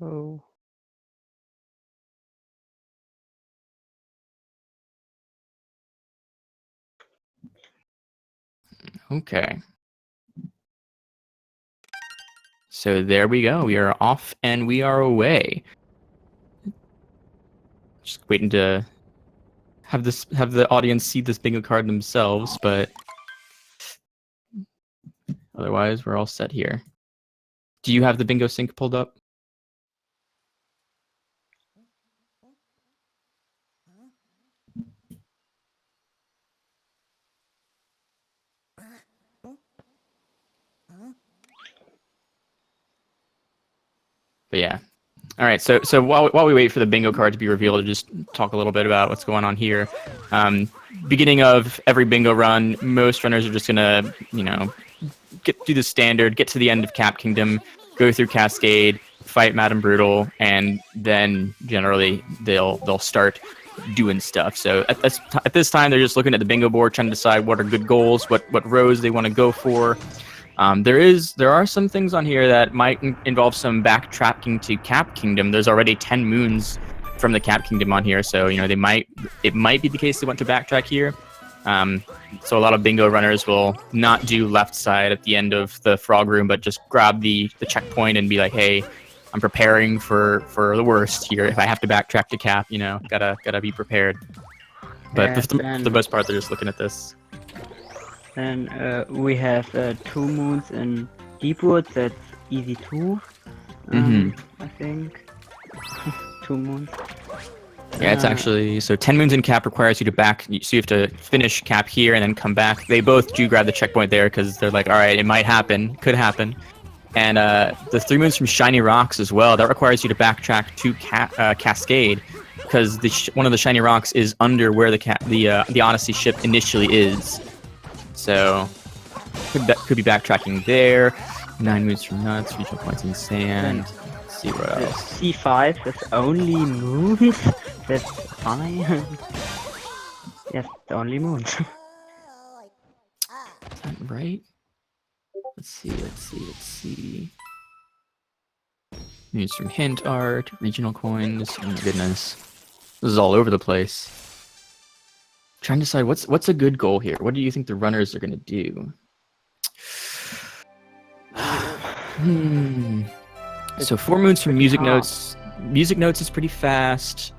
Oh. Okay. So there we go. We are off and we are away. Just waiting to have the audience see this bingo card themselves, but otherwise we're all set here. Do you have the bingo sync pulled up? But yeah. All right. So while we wait for the bingo card to be revealed, to just talk a little bit about what's going on here. Beginning of every bingo run, most runners are just gonna, do the standard, get to the end of Cap Kingdom, go through Cascade, fight Madame Brutal, and then generally they'll start doing stuff. So at this time, they're just looking at the bingo board, trying to decide what are good goals, what rows they want to go for. There are some things on here that might involve some backtracking to Cap Kingdom. There's already 10 moons from the Cap Kingdom on here, so it might be the case they want to backtrack here. So a lot of bingo runners will not do left side at the end of the frog room, but just grab the checkpoint and be like, hey, I'm preparing for the worst here. If I have to backtrack to Cap, gotta be prepared. But for the most part, they're just looking at this. And we have 2 moons in Deepwood. That's easy too. I think 2 moons. Yeah, it's actually, so 10 moons in Cap requires you to so you have to finish Cap here and then come back. They both do grab the checkpoint there because they're like, all right, it might happen, could happen. And the 3 moons from Shiny Rocks as well, that requires you to backtrack to Cascade because one of the Shiny Rocks is under where the Odyssey ship initially is. So could be backtracking there. 9 moons from Nuts, regional points in Sand. Let's see what else. C5 is only moons. That's fine. Yes, the only moons. Is that right? Let's see. Moons from Hint Art, regional coins. Oh my goodness. This is all over the place. Trying to decide what's a good goal here. What do you think the runners are gonna do? So 4 moons from Music Notes. Music Notes is pretty fast.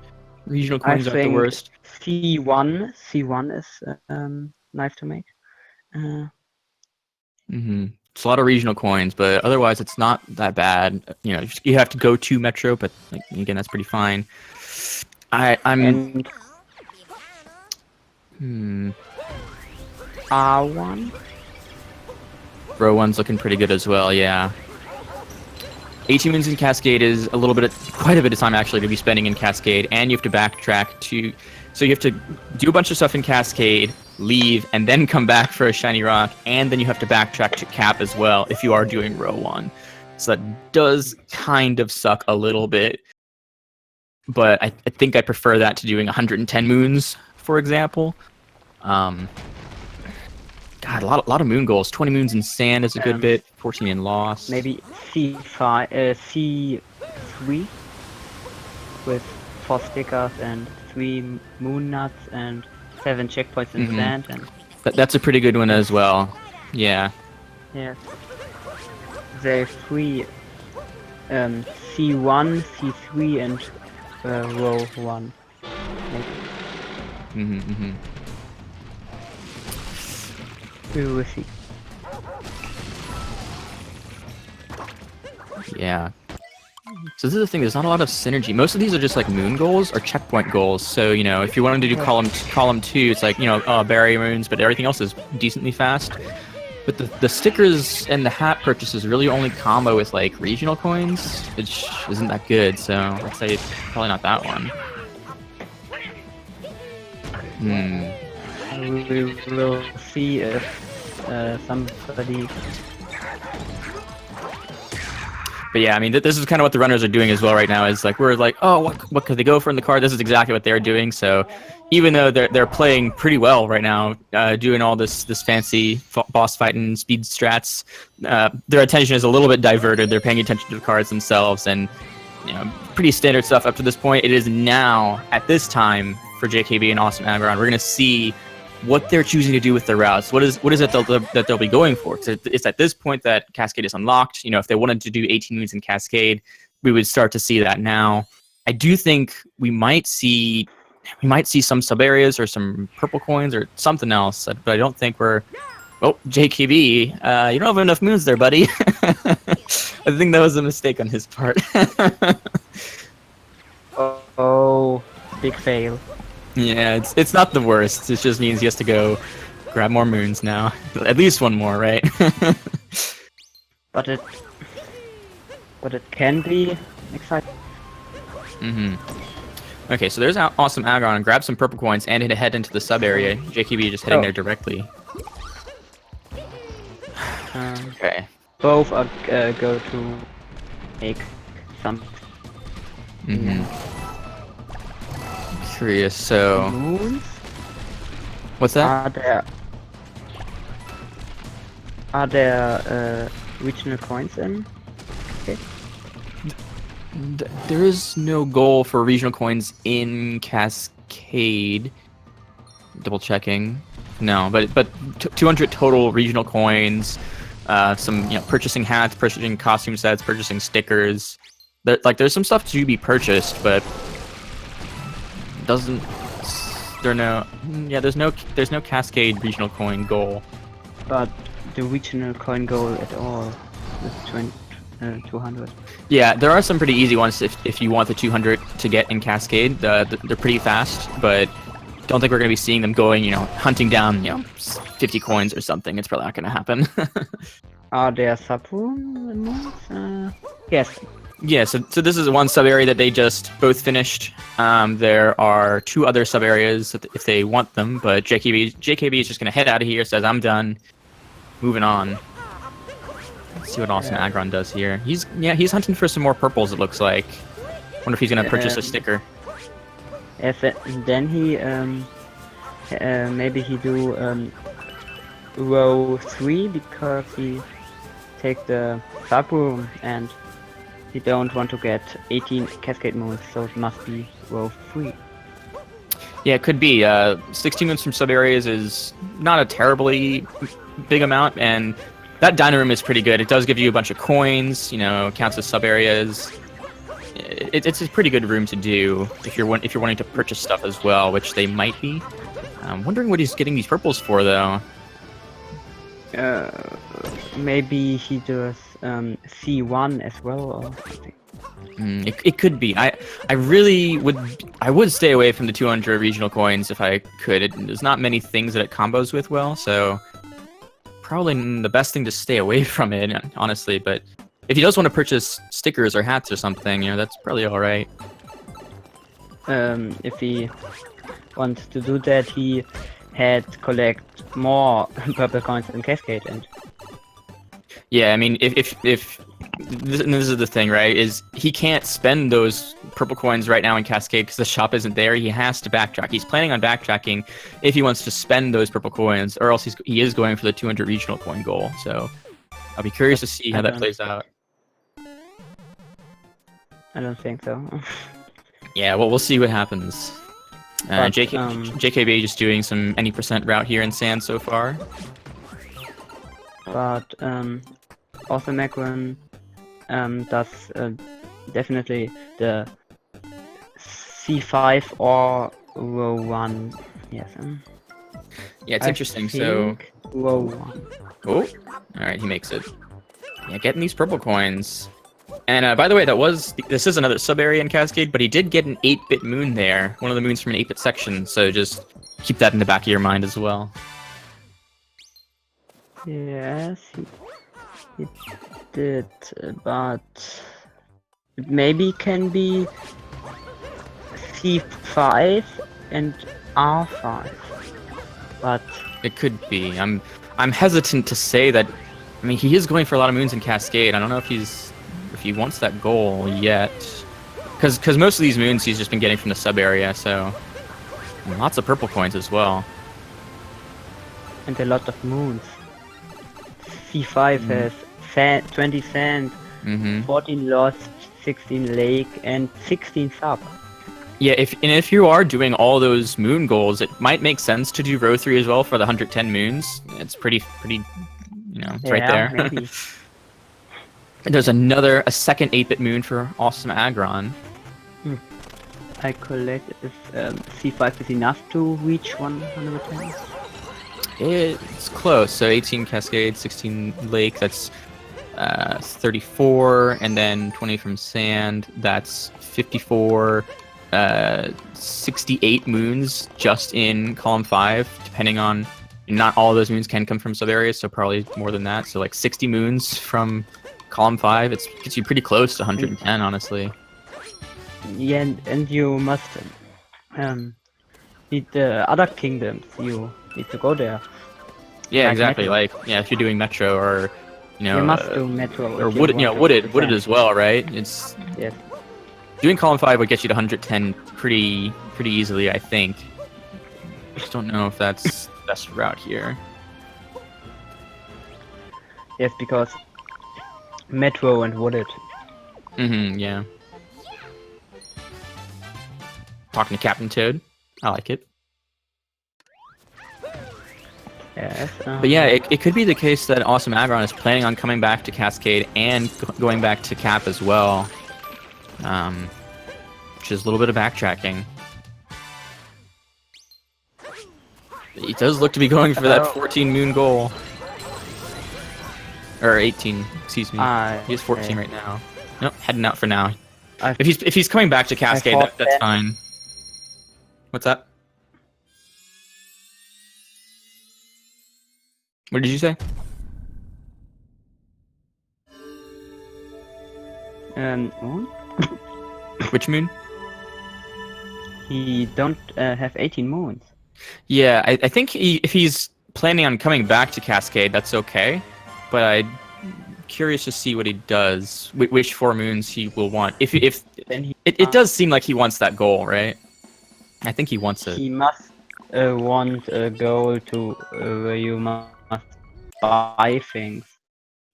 Regional coins aren't the worst. C1 is nice to make. It's a lot of regional coins, but otherwise it's not that bad. You have to go to Metro, but again, that's pretty fine. R1? Row 1's looking pretty good as well, yeah. 18 moons in Cascade is quite a bit of time actually to be spending in Cascade, and you have to backtrack to... So you have to do a bunch of stuff in Cascade, leave, and then come back for a Shiny Rock, and then you have to backtrack to Cap as well if you are doing Row 1. So that does kind of suck a little bit. But I think I prefer that to doing 110 moons, for example. God, a lot of moon goals. 20 moons in Sand is a good bit. 14 in Lost. Maybe C5, C3 with 4 stickers and 3 moon nuts and 7 checkpoints in Sand. And that's a pretty good one as well. Yeah. Yes. There are 3 C1, C3, and row 1. We will see. Yeah. So this is the thing, there's not a lot of synergy. Most of these are just like moon goals or checkpoint goals. So, if you wanted to do column 2, it's like, barrier moons, but everything else is decently fast. But the stickers and the hat purchases really only combo with like regional coins, which isn't that good. So I'd say probably not that one. We will see if somebody... But yeah, I mean, this is kind of what the runners are doing as well right now. Is like we're like, oh, what could they go for in the card? This is exactly what they're doing. So even though they're playing pretty well right now, doing all this fancy boss fight and speed strats, their attention is a little bit diverted. They're paying attention to the cards themselves, and pretty standard stuff up to this point. It is now, at this time, for JKB and AwesomeAggron, we're going to see what they're choosing to do with their routes. What is it that they'll be going for? It's at this point that Cascade is unlocked. If they wanted to do 18 moons in Cascade, we would start to see that now. I do think we might see some sub areas or some purple coins or something else, but I don't think we're. Oh, JKB, you don't have enough moons there, buddy. I think that was a mistake on his part. Oh, big fail. Yeah, it's not the worst. It just means he has to go grab more moons now. At least one more, right? But it can be exciting. Okay, so there's AwesomeAggron. Grab some purple coins and head into the sub area. JKB just heading there directly. Okay. Both are go to make some. Curious. So. Moons? What's that? Are there regional coins in? Okay. There is no goal for regional coins in Cascade. Double checking. No, but 200 total regional coins. Some purchasing hats, purchasing costume sets, purchasing stickers. There's some stuff to be purchased, but there's no Cascade regional coin goal. But the regional coin goal at all with 200. Yeah, there are some pretty easy ones if you want the 200 to get in Cascade. They're pretty fast, but don't think we're going to be seeing them going, hunting down, 50 coins or something. It's probably not going to happen. Are there sub-moons? Yes. Yeah, so this is one sub-area that they just both finished. There are 2 other sub-areas if they want them, but JKB is just going to head out of here, says, I'm done. Moving on. Let's see what AwesomeAggron does here. He's hunting for some more purples, it looks like. Wonder if he's going to purchase a sticker. Then he maybe he do row 3 because he take the sub room and he don't want to get 18 Cascade moons, so it must be row 3. Yeah, it could be. 16 moons from sub areas is not a terribly big amount, and that dining room is pretty good. It does give you a bunch of coins, counts as sub areas. It's a pretty good room to do if you're wanting to purchase stuff as well, which they might be. I'm wondering what he's getting these purples for, though. Maybe he does C1 as well or something. It could be. I would stay away from the 200 regional coins if I could. There's not many things that it combos with well, so probably the best thing to stay away from it, honestly. But if he does want to purchase stickers or hats or something, that's probably all right. If he wants to do that, he had collect more purple coins in Cascade and. Yeah, I mean, if this is the thing, right? Is he can't spend those purple coins right now in Cascade because the shop isn't there. He has to backtrack. He's planning on backtracking if he wants to spend those purple coins, or else he is going for the 200 regional coin goal. So I'll be curious to see how that plays out. I don't think so. Yeah, well, we'll see what happens. JKB just doing some any % route here in sand so far. But AwesomeAggron does definitely the C5 or row 1. Yes. Yeah, it's interesting. So row 1. Oh, all right, he makes it. Yeah, getting these purple coins. And by the way, this is another sub area in Cascade, but he did get an 8-bit moon there, one of the moons from an 8-bit section. So just keep that in the back of your mind as well. Yes, he did, but it maybe can be C5 and R5, but it could be. I'm hesitant to say that. I mean, he is going for a lot of moons in Cascade. I don't know if he wants that goal yet, because most of these moons he's just been getting from the sub area. So lots of purple coins as well, and a lot of moons. C5 has 20 sand, 14 lost, 16 lake, and 16 sub. Yeah, if you are doing all those moon goals, it might make sense to do row 3 as well for the 110 moons. It's pretty, it's right there. Maybe. And there's a second 8-bit moon for AwesomeAggron. I collect if C5 is enough to reach 110. It's close. So 18 Cascade, 16 Lake. That's 34, and then 20 from Sand. That's 54. 68 moons just in column 5, depending on. Not all of those moons can come from sub areas, so probably more than that. So like 60 moons from column 5. It gets you pretty close to 110, honestly. Yeah, and you must need the other kingdoms. You need to go there. Yeah, Like exactly. Metro. Like, yeah, if you're doing Metro or, You must do Metro. or if you Wooded, want to Wooded defend. as well, right? It's Yes. doing column 5 would get you to 110 pretty easily, I think. Just don't know if that's the best route here. Yes, because Metro and Wooded. Yeah. Talking to Captain Toad. I like it. Yes. But yeah, it could be the case that AwesomeAggron is planning on coming back to Cascade and going back to Cap as well. Which is a little bit of backtracking. He does look to be going for that 14 moon goal. Or 18, excuse me. He has 14 right now. Nope, heading out for now. If he's coming back to Cascade, that's fine. What's that? What did you say? Moon? Which moon? He don't have 18 moons. Yeah, I think if he's planning on coming back to Cascade, that's okay. But I'm curious to see what he does. Which 4 moons he will want. Then It does seem like he wants that goal, right? I think he wants it. he must want a goal to where you must buy things,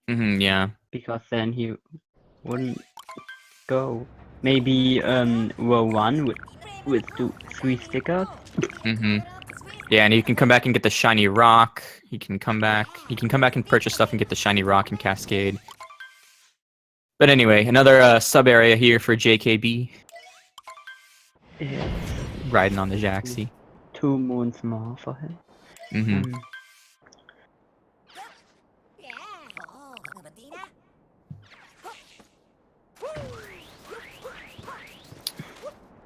Yeah. because then he wouldn't go. Maybe row 1 with 3 stickers. Yeah, and he can come back and get the shiny rock. He can come back and purchase stuff and get the shiny rock in Cascade. But anyway, another sub area here for JKB. Yes. Riding on the Jaxi. 2 moons more for him.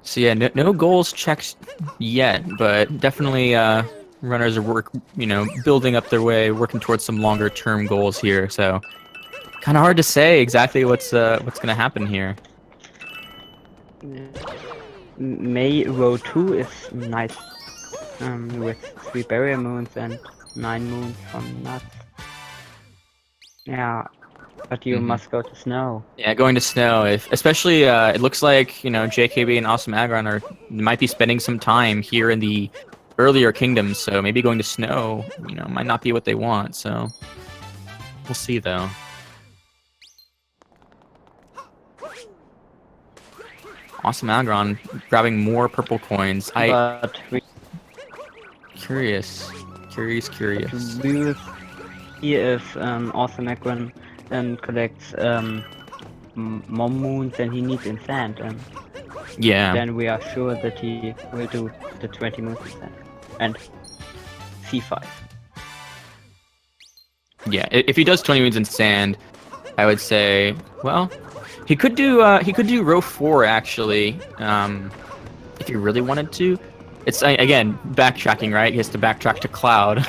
So yeah, no goals checked yet, but definitely runners are building up their way, working towards some longer term goals here. So kind of hard to say exactly what's gonna happen here. May row 2 is nice, with 3 barrier moons and 9 moons from nuts. Yeah, but you must go to snow. Yeah, going to snow. Especially, it looks like JKB and AwesomeAggron might be spending some time here in the earlier kingdoms. So maybe going to snow, might not be what they want. So we'll see though. AwesomeAggron grabbing more purple coins. Curious. We will see if AwesomeAggron collects more moons than he needs in sand, and then we are sure that he will do the 20 moons in sand and C5. Yeah, if he does 20 moons in sand, I would say, well, he could do row 4 actually, if he really wanted to. It's again backtracking, right? He has to backtrack to Cloud.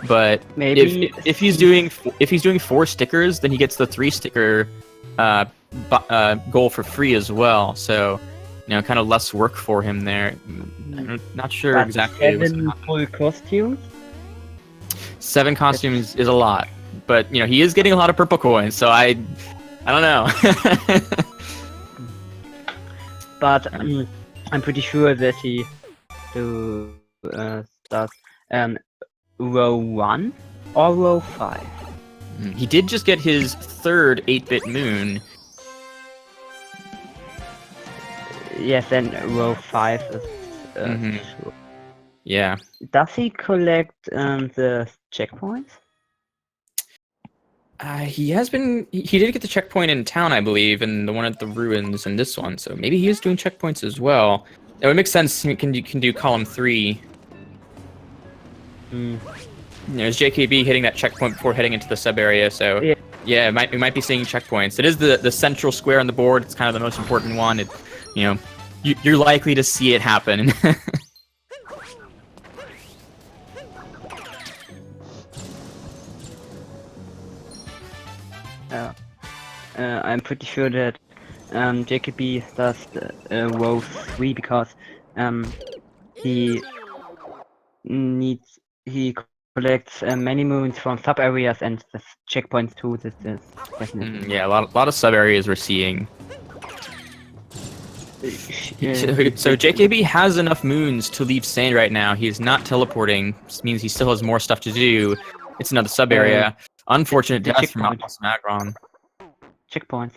But maybe if he's doing 4 stickers, then he gets the 3 sticker goal for free as well. So kind of less work for him there. I'm not sure exactly. 7 full costumes. 7 costumes is a lot, but he is getting a lot of purple coins. So I don't know. But I'm pretty sure that he do stuff row 1 or row 5. He did just get his 3rd 8-bit moon. Yes, then row 5 is Mhm. sure. Yeah. Does he collect the checkpoints? He has been. He did get the checkpoint in town, I believe, and the one at the ruins, and this one. So maybe he is doing checkpoints as well. It would make sense. You can do column 3. Hmm. There's JKB hitting that checkpoint before heading into the sub area. So Yeah. yeah, we might be seeing checkpoints. It is the central square on the board. It's kind of the most important one. It, you know, you're likely to see it happen. I'm pretty sure that JKB does the row 3 because he he collects many moons from sub areas and the checkpoints too. This is definitely. Yeah, a lot of sub areas we're seeing. So JKB has enough moons to leave Sand right now. He's not teleporting. This means he still has more stuff to do. It's another sub area. Unfortunate the death from checkpoint. AwesomeAggron. Checkpoints.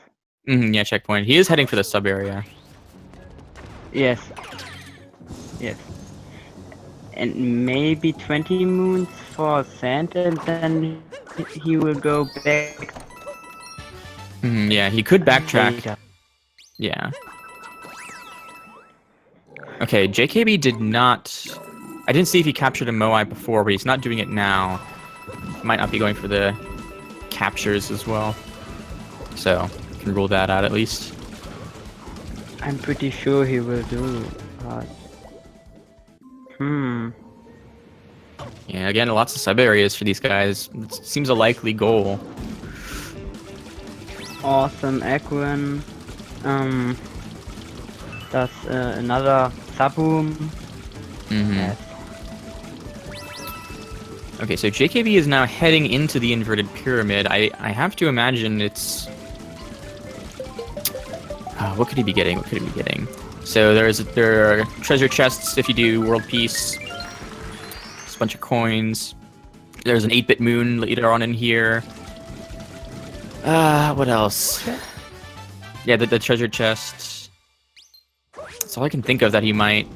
Yeah, checkpoint. He is heading for the sub area. Yes. Yes. And maybe 20 moons for Sand, and then he will go back. Yeah, he could backtrack. Later. Yeah. Okay, JKB did not... I didn't see if he captured a Moai before, but he's not doing it now. Might not be going for the captures as well. So, can rule that out at least. I'm pretty sure he will do, but... Yeah, again, lots of sub-areas for these guys. It seems a likely goal. AwesomeAggron does another sub-room. Yes. Okay, so JKB is now heading into the inverted pyramid. I have to imagine it's... what could he be getting? What could he be getting? So there are treasure chests if you do world peace. Just a bunch of coins. There's an 8-bit moon later on in here. What else? Yeah, the treasure chest. That's all I can think of that he might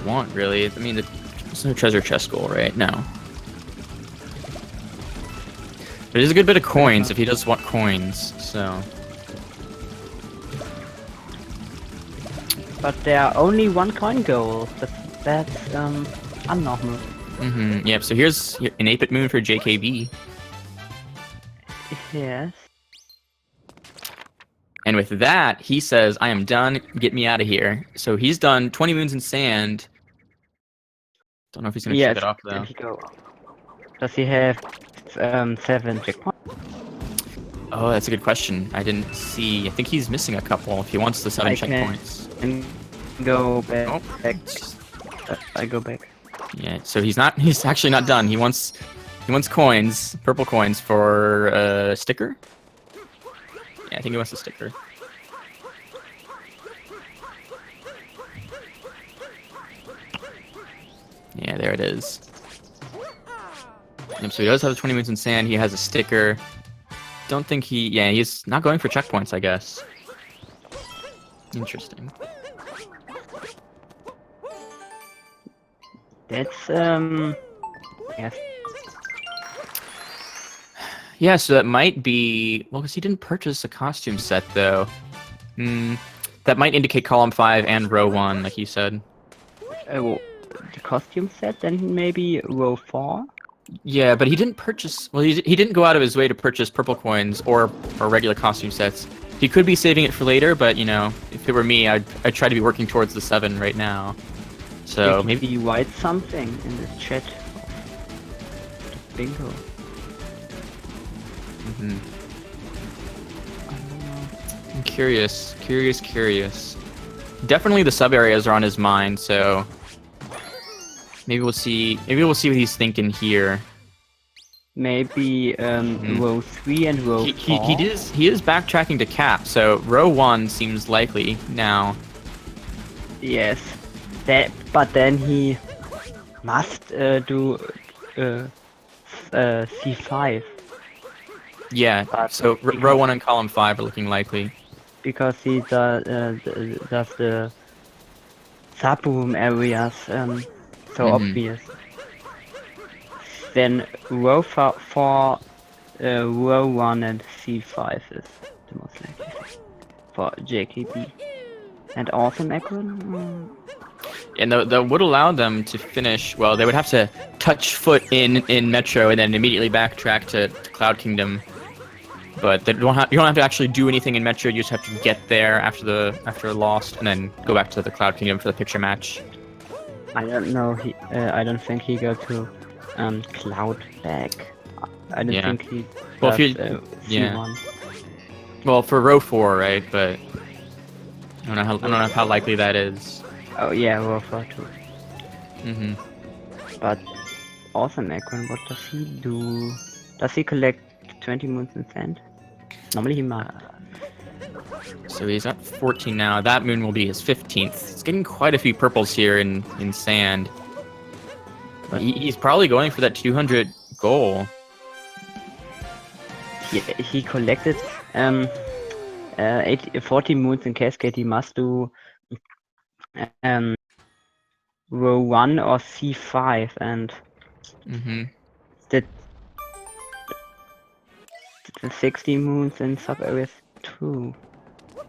want, really. I mean, there's no treasure chest goal, right? No. But it is a good bit of coins if he does want coins, so... But there are only one coin goal. That's unnormal. Yep, so here's an 8-bit moon for JKB. Yes. And with that, he says, I am done, get me out of here. So he's done 20 moons in sand. Don't know if he's gonna check it off though. Does he have 7 checkpoints? Oh, that's a good question. I didn't see. I think he's missing a couple if he wants the 7 checkpoints. And go back. Oh. I go back. Yeah, so he's actually not done. He wants coins, purple coins for a sticker. Yeah, I think he wants a sticker. Yeah, there it is. Yep, so he does have 20 moons in sand. He has a sticker. Don't think he's not going for checkpoints, I guess. Interesting. That's yes. Yeah, so that might be... Well, because he didn't purchase a costume set, though. That might indicate column 5 and row 1, like you said. The costume set, then maybe row 4? Yeah, but he didn't purchase... Well, he didn't go out of his way to purchase purple coins or regular costume sets. He could be saving it for later, but, you know, if it were me, I'd try to be working towards the 7 right now. So maybe you write something in the chat. Bingo. I'm curious. Definitely the sub areas are on his mind, so maybe we'll see. Maybe we'll see what he's thinking here. Maybe row 3 and row 4. He is backtracking to cap, so row 1 seems likely now. Yes, but then he must do C5. Yeah, so row 1 and column 5 are looking likely. because he does the sub-room areas so obvious. Then row 4, row 1 and C5 is the most likely for JKB. And AwesomeAggron? And that would allow them to finish. Well, they would have to touch foot in Metro and then immediately backtrack to Cloud Kingdom. But they don't have, you don't have to actually do anything in Metro. You just have to get there after Lost and then go back to the Cloud Kingdom for the picture match. I don't know. I don't think he go to Cloud back. I don't think he. Well, does, if you C1. Well, for row 4, right? But I don't know how likely that is. Oh yeah, row 4 too. But AwesomeAggron, what does he do? Does he collect 20 moons in sand? Normally he might. So he's at 14 now. That moon will be his 15th. He's getting quite a few purples here in sand. But he's probably going for that 200 goal. He collected 40 moons in Cascade. He must do row 1 or C5 and the 60 moons in sub areas too.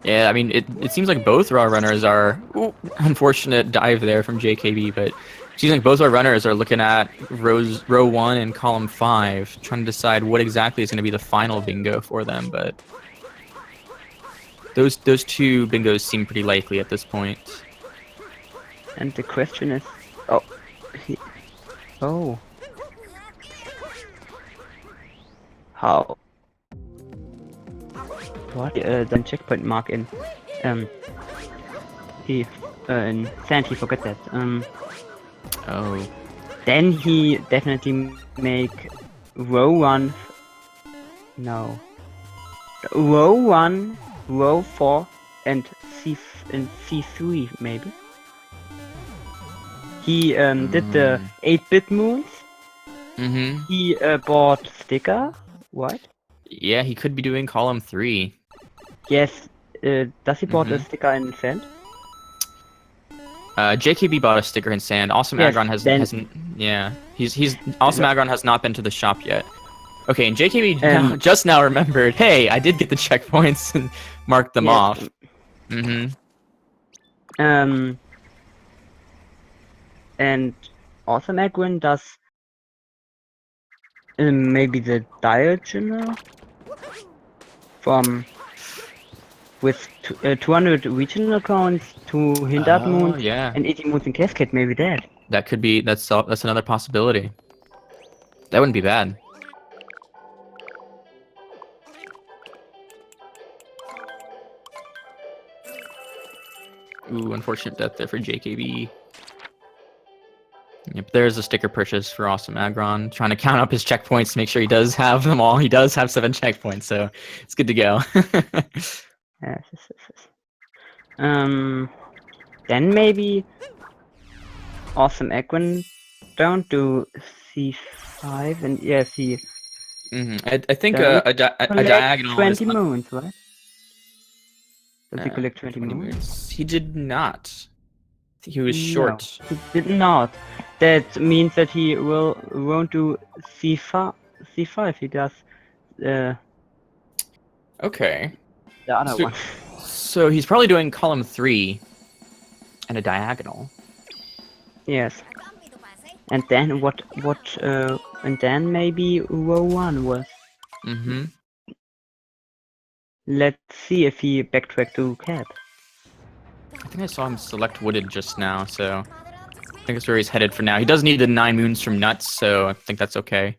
Yeah, I mean, it seems like both raw runners are... Ooh, unfortunate dive there from JKB, but it seems like both our runners are looking at row 1 and column 5, trying to decide what exactly is going to be the final bingo for them, but those two bingos seem pretty likely at this point. And the question is... How? What? Then checkpoint mark in in sand. He forgot that. Then he definitely make row 1. No. Row 1, row 4, and C3 maybe. He did the 8-bit moons. He bought sticker. What? Yeah, he could be doing column 3. Yes. Does he bought a sticker in sand? JKB bought a sticker in sand. AwesomeAggron hasn't. Yeah, he's AwesomeAggron has not been to the shop yet. Okay, and JKB just now remembered. Hey, I did get the checkpoints and marked them off. And AwesomeAggron does maybe the diagonal from with 200 regional counts, 2 hindered moons, and 80 moons in Cascade. Maybe that. That could be. That's another possibility. That wouldn't be bad. Ooh, unfortunate death there for JKB. Yep, there's a sticker purchase for AwesomeAggron. Trying to count up his checkpoints to make sure he does have them all. He does have 7 checkpoints, so it's good to go. Yes. Then maybe AwesomeAggron don't do C5 and he. I think a diagonal 20 moons, right? Does he collect 20 moons? He did not. He was short. No, he did not. That means that he won't do C5. He does okay. The other one. So he's probably doing column 3 and a diagonal. Yes. And then what and then maybe row 1 was. Let's see if he backtracked to cap. I think I saw him select wooded just now, so I think that's where he's headed for now. He does need the 9 moons from nuts, so I think that's okay.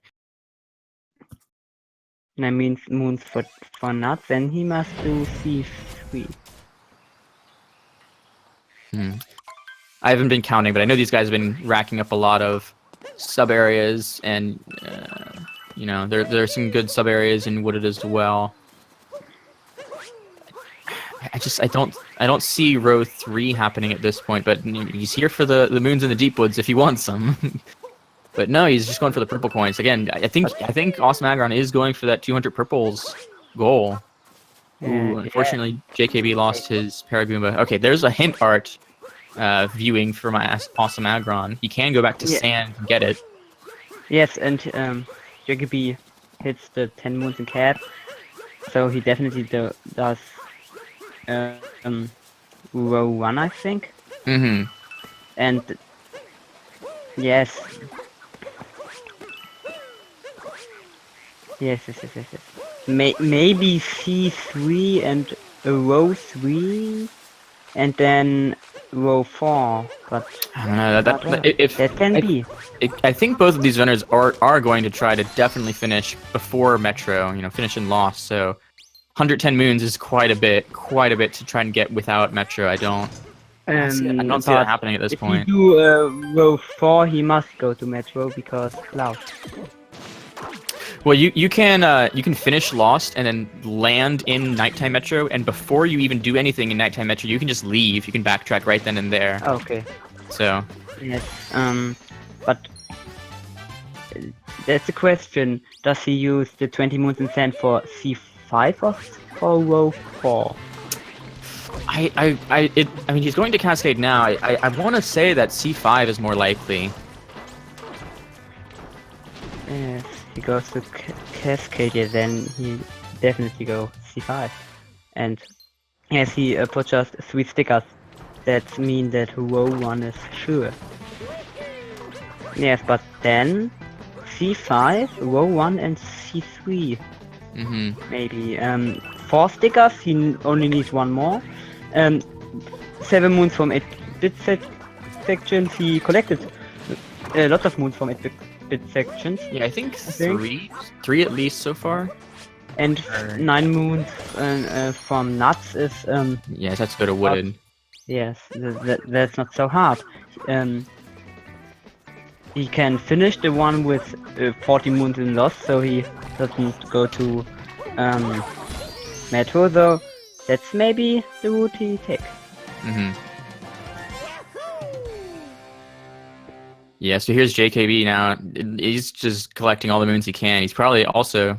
9 moons for nuts, then he must do C3. I haven't been counting, but I know these guys have been racking up a lot of sub areas, and you know, there are some good sub areas in wooded as well. I don't see row 3 happening at this point, but he's here for the moons in the deep woods if he wants them. But no, he's just going for the purple coins. Again, I think AwesomeAggron is going for that 200 purples goal. Ooh, unfortunately, JKB lost his Paragoomba. Okay, there's a hint art viewing for my AwesomeAggron. He can go back to Yeah. sand and get it. Yes, and JKB hits the 10 moons in cap, so he definitely does row 1, I think. Mm-hmm. And yes. Yes. Maybe C3 and a row 3, and then row 4, but I don't know. that can be. I think both of these runners are going to try to definitely finish before Metro. You know, finish in loss. So 110 moons is quite a bit to try and get without Metro. I don't see that happening at this point. If you do row 4, he must go to Metro because Cloud. Well, you can finish Lost and then land in Nighttime Metro, and before you even do anything in Nighttime Metro, you can just leave. You can backtrack right then and there. Okay. So. Yes. But that's the question. Does he use the 20 moons in sand for C5 or for row 4? I mean, he's going to Cascade now. I want to say that C5 is more likely. Yes, he goes to Cascade, yeah, then he definitely go C5. And yes, he put just 3 stickers. That mean that row 1 is sure. Yes, but then C5, row 1 and C3. Maybe 4 stickers, he only needs 1 more. 7 moons from 8-bit sections, he collected lots of moons from 8-bit sections. Yeah, I think three at least so far. And 9 moons from nuts is yes, that's go to wooded. Yes, that's not so hard. He can finish the one with 40 moons in loss, so he doesn't go to Metro, though. That's maybe the route he takes. Yeah, so here's JKB now. He's just collecting all the moons he can. He's probably also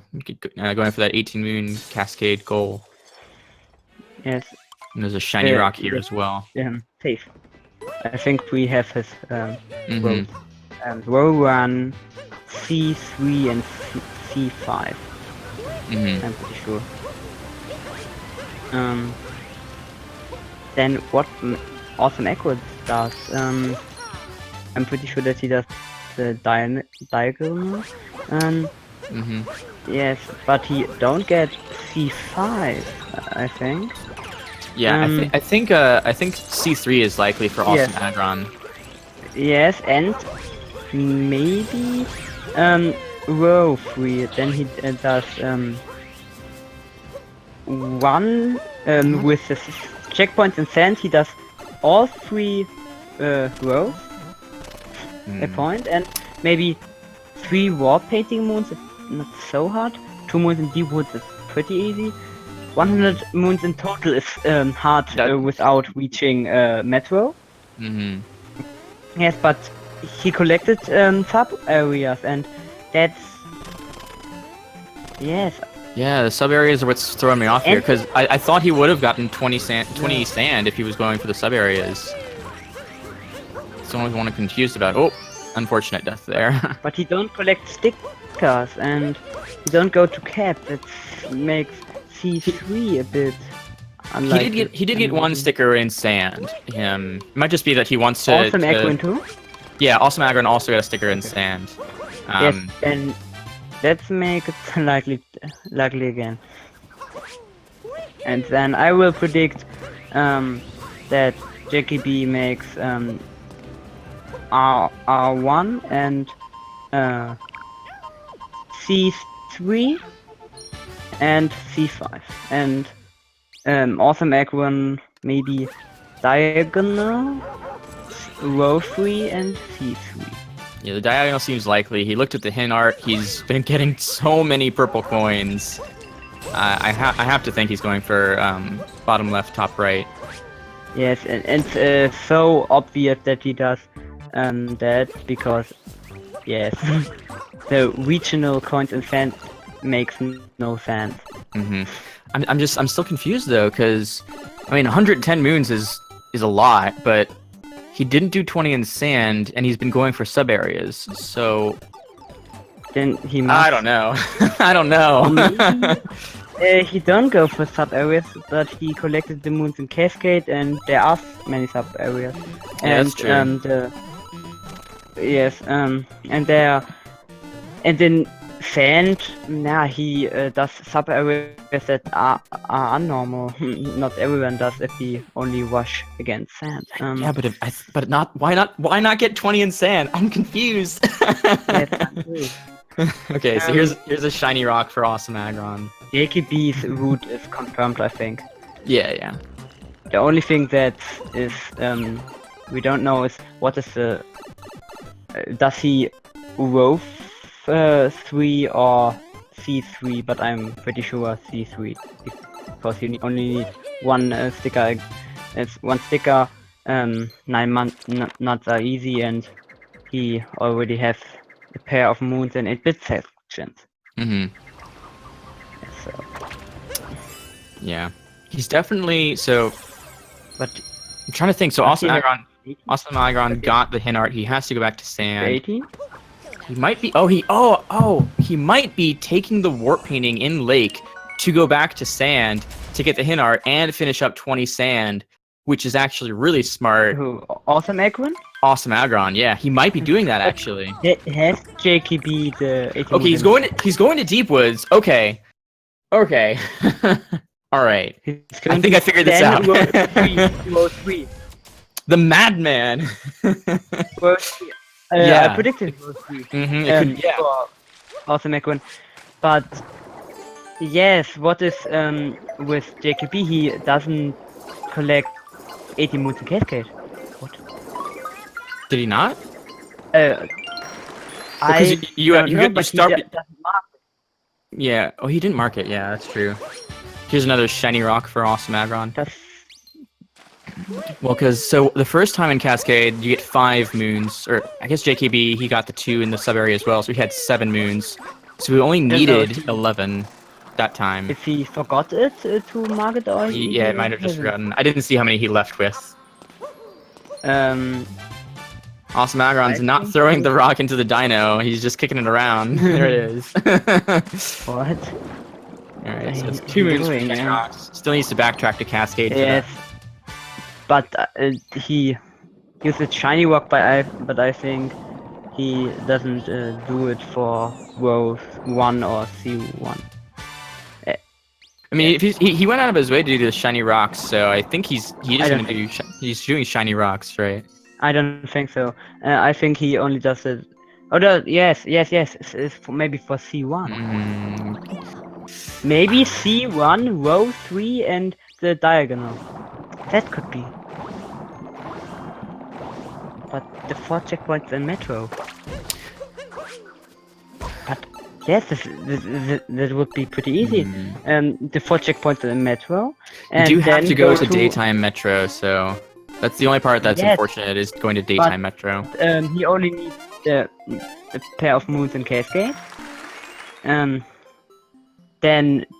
going for that 18 moon Cascade goal. Yes. And there's a shiny rock here as well. Safe. I think we have his road. Row 1, C3 and C5. I'm pretty sure. Then what AwesomeAggron does, I'm pretty sure that he does the diagonal. Yes, but he don't get C5, I think. Yeah, I think C3 is likely for AwesomeAggron. Yes, and maybe row 3. Then he does 1 with the checkpoints in sand. He does all 3 rows. A point, and maybe 3 wall painting moons. It's not so hard. 2 moons in deep woods is pretty easy. 100 moons in total is hard without reaching Metro. Yes, but he collected sub areas, and that's Yeah, the sub areas are what's throwing me off here, because I thought he would have gotten 20 sand if he was going for the sub areas. That's the only one I'm confused about. Oh, unfortunate death there. But he don't collect stickers, and he don't go to cap. That makes C3 a bit unlikely. He did get 1 sticker in sand. It might just be that he wants to. AwesomeAggron too? Yeah, AwesomeAggron also got a sticker in sand. Yes, and let's make it likely again. And then I will predict that JKB makes R1 and C3 and C5, and AwesomeAggron maybe diagonal, row 3 and C3. Yeah, the diagonal seems likely. He looked at the hint art. He's been getting so many purple coins. I have to think he's going for bottom left, top right. Yes, and it's so obvious that he does that, because yes, the regional coins in sand makes no sense. I'm still confused though, because I mean 110 moons is a lot, but he didn't do 20 in sand, and he's been going for sub areas. So Then he must. I don't know. I don't know. Maybe, he don't go for sub areas, but he collected the moons in Cascade, and there are many sub areas. Yeah, And that's true. and there, and in sand, nah, he does sub areas that are unnormal. Not everyone does if he only wash against sand. Yeah, but not why not get 20 in sand? I'm confused. Yes, I'm too. Okay, so here's a shiny rock for AwesomeAggron. JKB's route is confirmed, I think. Yeah. The only thing that is we don't know is what is the does he row 3 or C3, but I'm pretty sure C3 because you only need one sticker. It's one sticker. 9 nuts are easy, and he already has a pair of moons and 8-bit sections. So. Yeah, he's definitely so. But I'm trying to think. So AwesomeAggron got the hint art. He has to go back to sand. 18. He might be. He might be taking the warp painting in lake to go back to sand to get the hint art and finish up 20 sand, which is actually really smart. Who? AwesomeAggron? AwesomeAggron, yeah, he might be doing that actually. Has JKB the 18? Okay, he's going to Deep Woods. Okay. All right. I think I figured this out. Row 3. The Madman. Row 3. Yeah. I predicted row 3. Yeah. For AwesomeAggron. But yes, what is with JKB? He doesn't collect 80 moons in Cascade. What? Did he not? I you start. doesn't mark it. Yeah. Oh, he didn't mark it. Yeah, that's true. Here's another shiny rock for AwesomeAggron. Well, because so the first time in Cascade, you get 5 moons, or I guess JKB, he got the 2 in the sub area as well, so he had 7 moons. So we only needed 11 that time. If he forgot it to mark it, or Yeah, it might have just forgotten. I didn't see how many he left with. AwesomeAggron's not throwing the rock into the dino, he's just kicking it around. There it is. What? Alright, so it's 2 moons for shiny rocks. Still needs to backtrack to Cascade. Yes. But he uses shiny rock, but I think he doesn't do it for row 1 or C1. I mean, if he went out of his way to do the shiny rocks, so I think he's doing shiny rocks, right? I don't think so. I think he only does it. Oh, no, yes. It's maybe for C1. Maybe C1, row 3, and the diagonal. That could be. But the 4 checkpoints in Metro. But yes, that would be pretty easy. The 4 checkpoints in Metro. And you do have then to go to daytime Metro, so that's the only part that's unfortunate, is going to daytime Metro. He only needs a pair of moons in Cascade. Then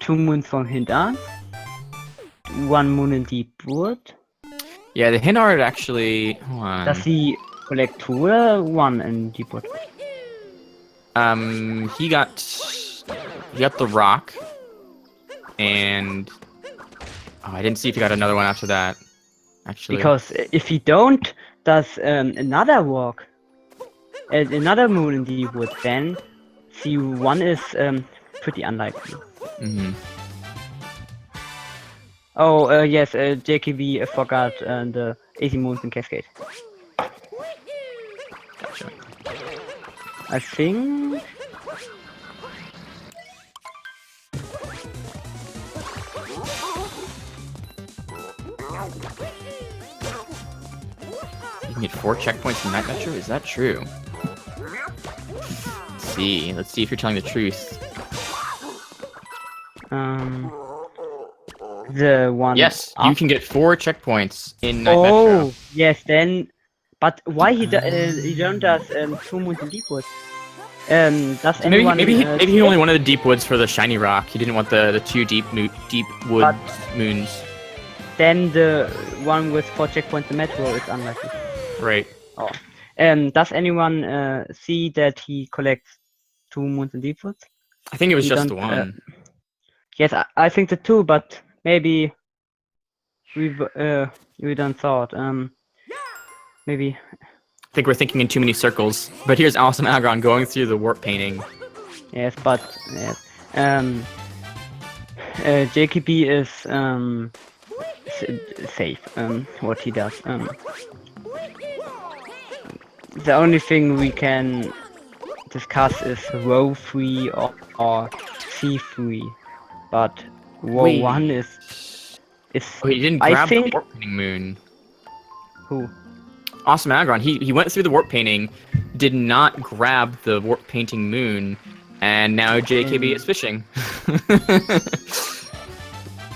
2 moons from Hindar. 1 moon in Deep Wood. Yeah, the hint art actually. Hold on. Does he collect 2 or 1 in Deep Wood? He got the rock, and I didn't see if he got another one after that. Actually, because if he don't does another walk, another moon in Deep Wood, then C1 is pretty unlikely. Oh, yes, JKB forgot the 80 moons in Cascade. Gotcha. I think... You can get 4 checkpoints in Night Metro? Is that true? Let's see if you're telling the truth. The one... Yes, you can get 4 checkpoints in Night Metro. Oh, yes, then... But why he don't does 2 moons in Deep Wood? Does So maybe anyone maybe see he it? only wanted the deep woods for the shiny rock. He didn't want the two deep wood But- moons. Then the one with 4 checkpoints in Metro is unlucky. Right. Oh. Does anyone see that he collects 2 moons in deep woods? I think it was He just the don't, one. Yes, I think the 2, but maybe we don't thought. Maybe. I think we're thinking in too many circles. But here's AwesomeAggron going through the warp painting. Yes, but yes. JKB is safe. What he does. The only thing we can discuss is row 3 or C3, but row Wait. 1 is Oh, he didn't I grab the think warp painting moon. who? AwesomeAggron, he went through the warp painting, did not grab the warp painting moon, and now JKB is fishing.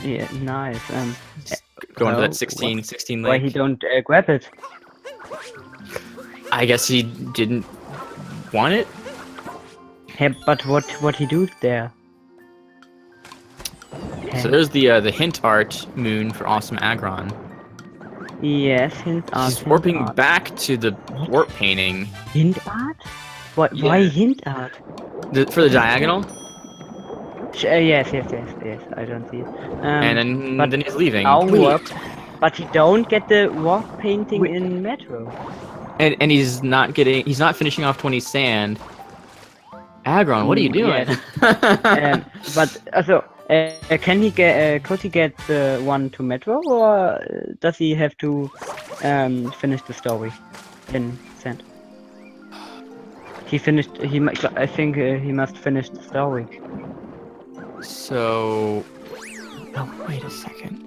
Yeah, nice. Going to oh, that 16 Why lake. he don't grab it? I guess he didn't want it? Yeah, but what he do there? So there's the hint art moon for AwesomeAggron. Yes, hint art. He's warping back to the warp painting. Hint art? Why Yeah. hint art? For the diagonal, Yes, I don't see it. and but then he's leaving. now Wait, warp, but he don't get the warp painting Wait. in Metro. and he's not finishing off 20 sand. Aggron, what are you doing? But also, can he get? Could he get the one to Metro, or does he have to finish the story in Sand? He finished. I think he must finish the story. So, oh, wait a second.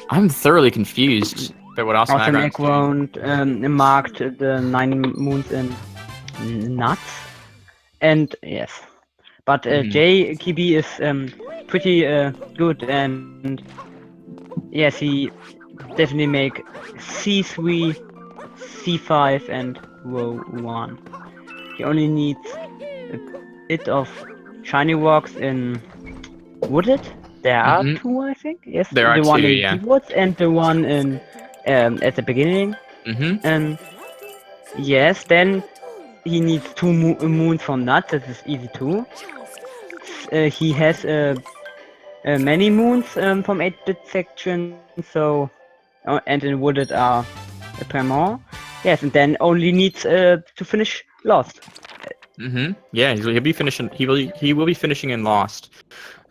I'm thoroughly confused by what AwesomeAggron's AwesomeAggron marked the 9 moons in nuts, and yes, but JKB is pretty good, and yes, he definitely make C3, C5, and row 1. He only needs a bit of shiny rocks in wooded. There are 2, I think. Yes, There are the one 2, in yeah. deep woods and the one in at the beginning. Mm-hmm. Yes, then he needs 2 moons from nuts. That is easy too. He has many moons from 8-bit section. So and in wooded are a pair more. Yes, and then only needs to finish Lost. Mm-hmm. Yeah, he'll be finishing. He will be finishing in Lost.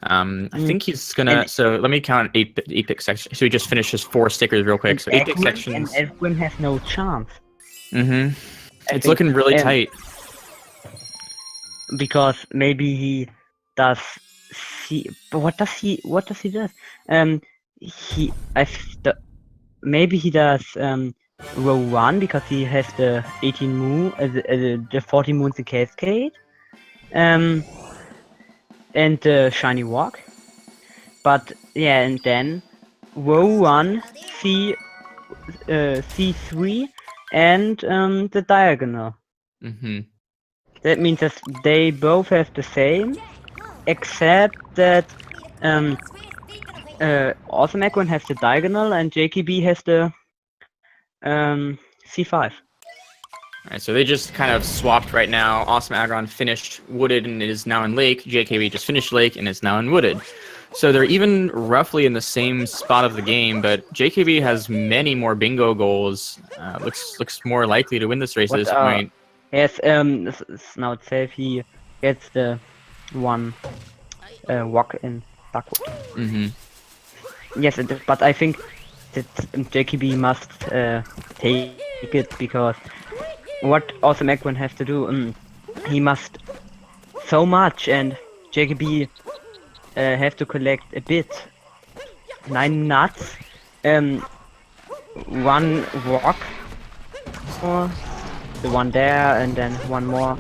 I think he's gonna. So let me count 8-bit sections. So he just finished his 4 stickers real quick. So 8-bit sections. And Edwin has no chance. Mm-hmm. It's looking really tight. Because maybe he does see. But what does he do? Maybe he does row 1 because he has the 18 moon, the 40 moons in Cascade, and the shiny walk. But yeah, and then row 1 C3 and the diagonal. Mm-hmm. That means that they both have the same, except that AwesomeAggron has the diagonal and JKB has the C5. Alright, so they just kind of swapped right now. AwesomeAggron finished Wooded and is now in Lake. JKB just finished Lake and is now in Wooded. So they're even roughly in the same spot of the game, but JKB has many more bingo goals. Looks more likely to win this race at this point. Yes, now it's safe. He gets the one walk in backward. Mm-hmm. Yes, but I think that JKB must take it because what AwesomeAggron has to do, he must so much, and JKB have to collect a bit. 9 nuts, 1 rock, the one there, and then 1 more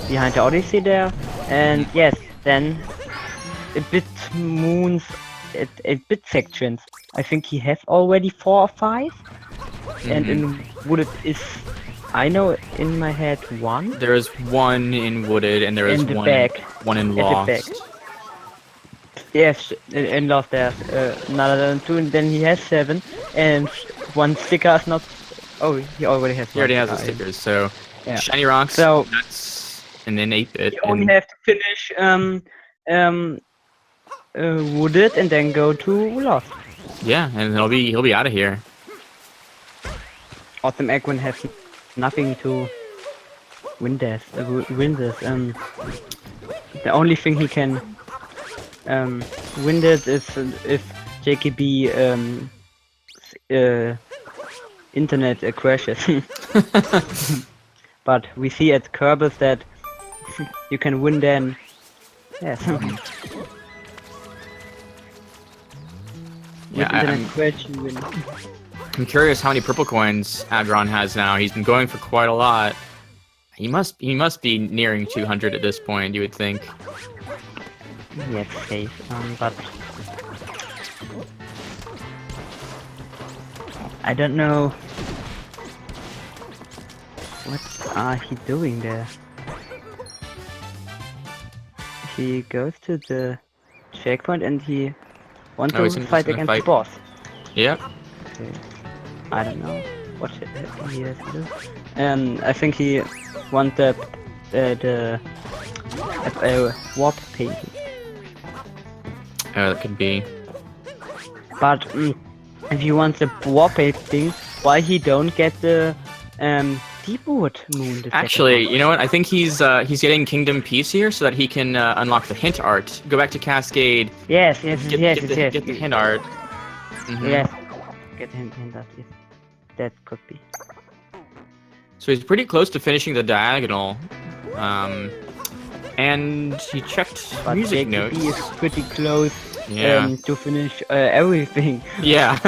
behind the Odyssey there, and yes, then a bit moons, a bit sections. I think he has already 4 or 5, and in Wooded is I know in my head one There is one in Wooded, and there is in the one back. one in At the back. Lost. Yes, in Lost there's another than two, and then he has 7, and one sticker is not. Oh, he already has. He already one has the sticker, stickers, so Yeah. Shiny Rocks, So Nuts, and then 8-bit. you only have to finish Wooded and then go to Lost. Yeah, and he'll be out of here. AwesomeAggron has nothing to win this. The only thing he can win this is if JKB internet crashes. But we see at Kerbis that you can win then. Yes. Yeah, With internet crash you win. I'm curious how many purple coins Aggron has now. He's been going for quite a lot. He must be nearing 200 at this point, you would think. Yes, safe. But I don't know what are he doing there. He goes to the checkpoint and he wants Oh, he's to just fight gonna against fight. the boss. Yep. Okay. I don't know what he has to do. I think he wants the warp painting. Oh, that could be. But if he wants the warp painting, why he don't get the Deepwood Moon? The Actually, second you know what? I think he's getting Kingdom Peace here so that he can unlock the hint art. Go back to Cascade. one. Yes, yes, Get the hint art. Yes, get him that. Yes. That could be. So he's pretty close to finishing the diagonal. And he checked But music JKB notes. is pretty close Yeah. to finish everything. Yeah.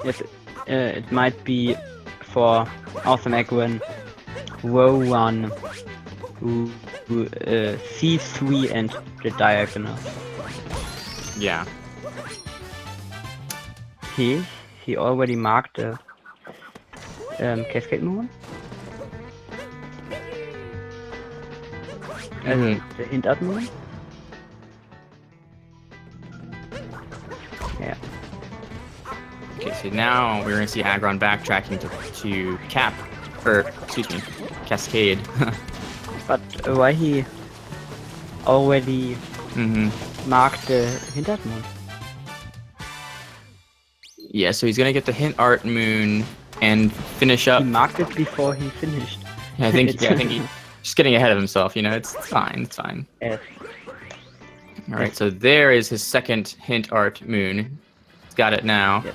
Yes, it might be for AwesomeAggron row 1, C3 and the diagonal. Yeah. He already marked the Cascade Moon. The hint art moon. Yeah. Okay, so now we're gonna see Aggron backtracking to Cascade. But why he already marked the hint art moon? Yeah, so he's gonna get the hint art moon and finish up. He marked it before he finished. I think he's just getting ahead of himself. You know, it's fine. It's fine. Yes. All right, so there is his second hint art moon. He's got it now. Yes.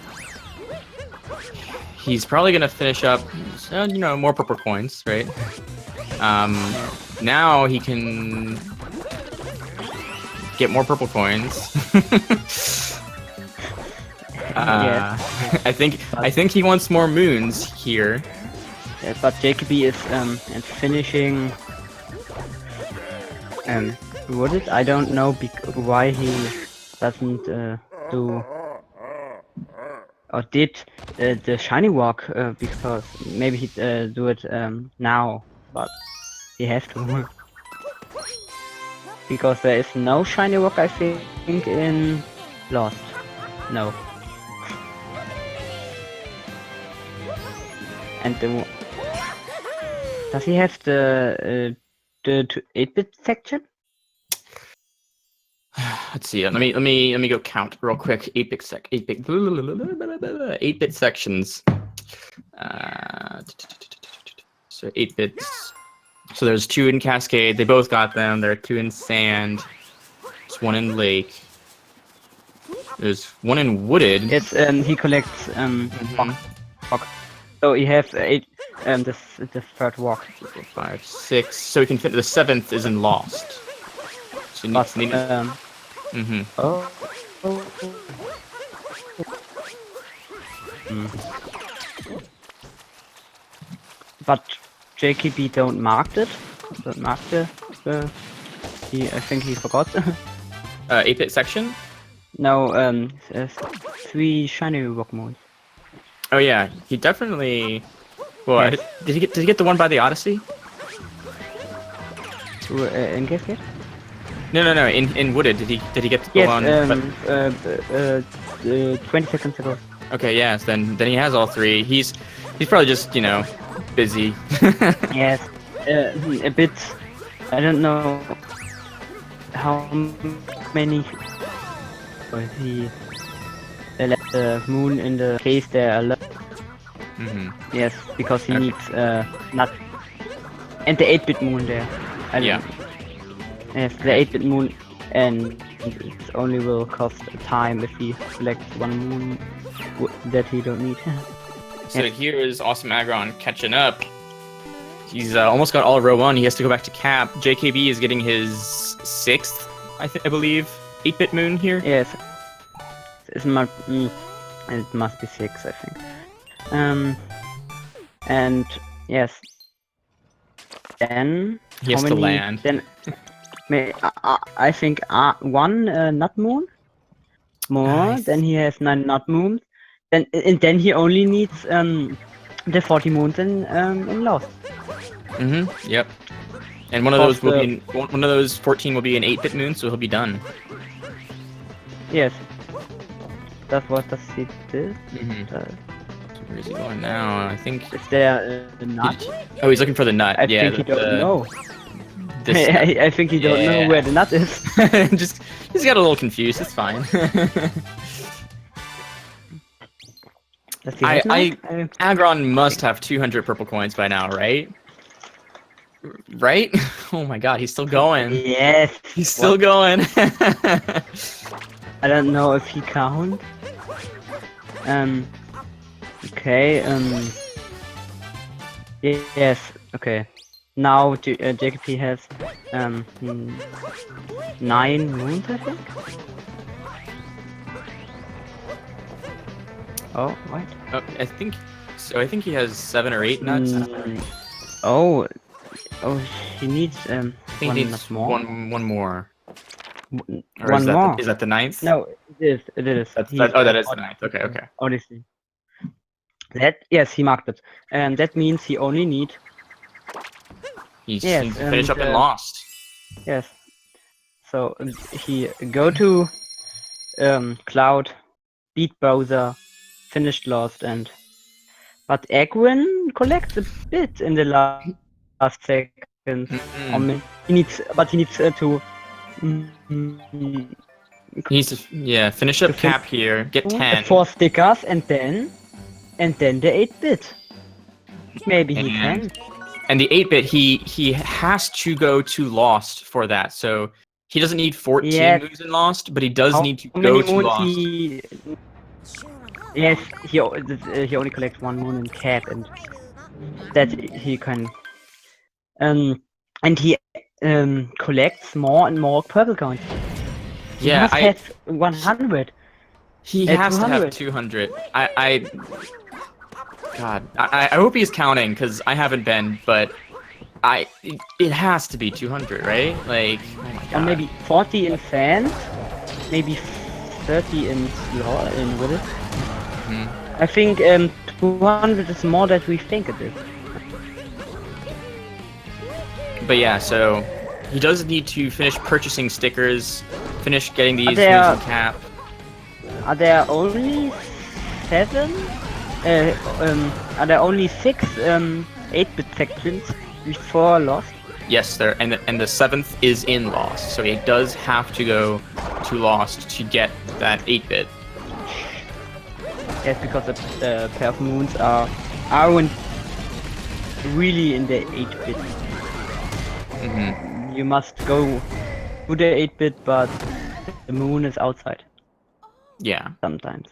He's probably gonna finish up, more purple coins, right? Now he can get more purple coins. I think he wants more moons here. Yeah, but JKB is finishing. What is? I don't know why he doesn't do or did the shiny walk because maybe he do it now, but he has to because there is no shiny walk. I think in Lost. No. And does he have the 8-bit section? Let's see. Let me go count real quick. 8-bit sections. So 8 bits. So there's 2 in Cascade. They both got them. There are 2 in Sand. There's 1 in Lake. There's 1 in Wooded. It's he collects walk. So he has 8 the third walk. 4, 5, 6. So he can fit the 7th is in Lost. So you need Oh. JKB don't mark it. Don't mark the I think he forgot. 8-bit section? No, 3 shiny rock moons. Oh yeah, he definitely. Well, Yes. did he get the one by the Odyssey? In Gift? No. In Wooded, did he get the Yes, one? 20 seconds ago. Okay, yes. Then he has all 3. He's probably just busy. Yes, a bit. I don't know how many. He left the moon in the case there alone. Yes, because he needs not and the 8-bit moon there. Yeah. Yes, the 8-bit moon, and it only will cost time if he selects one moon that he don't need. So here is AwesomeAggron catching up. He's almost got all row 1. He has to go back to cap. JKB is getting his 6th, I believe, 8-bit moon here. Yes, it must be 6, I think. And yes, then He has to land. Then I think 1 nut moon more. Nice. Then he has 9 nut moons. Then he only needs the 40 moons in Lost. Yep. And one of those will be one of those 14 will be an 8-bit moon, so he'll be done. Yes. That's what he did. Where is he going now? I think. Is there a nut? Oh, he's looking for the nut. I think he don't know. This I think he don't know where the nut is. He's got a little confused. It's fine. Aggron must have 200 purple coins by now, right? Right? Oh my god, he's still going. Yes. He's still going. I don't know if he count. Okay. Yes. Okay. Now JKP has 9 moons, I think. Oh, what? I think so. I think he has 7 or 8 nuts. Oh, he needs I think he needs more. One more. Or One more. Is that the 9th? No, it is. That is the 9th. Okay. Odyssey. Yes, he marked it, and that means he only need. He needs to finish up in Lost. Yes. So he go to Cloud, beat Bowser, finished Lost, but Aggron collects a bit in the last seconds. He needs to. He needs to finish up cap here, get 10. 4 stickers, and then the 8-bit. Maybe he can. And the 8-bit, he has to go to Lost for that. So he doesn't need 14 moves in Lost, but he does need to go to Lost. Yes, he only collects 1 moon in cap, and that he can. And he collects more and more purple coins. He must have 100. He has to have 200. God, I hope he's counting, because I haven't been, but it has to be 200, right? Like, oh my god. Or maybe 40 in fans, maybe 30 in Wooded. I think 200 is more than we think it is. But yeah, so he does need to finish purchasing stickers, finish getting these moves in cap. Are there only 7? Are there only 6 8-bit sections before Lost? Yes, there, and the 7th is in Lost, so he does have to go to Lost to get that 8-bit. Yes, because the pair of moons aren't really in the 8-bit. You must go to the 8-bit, but the moon is outside. Yeah. Sometimes.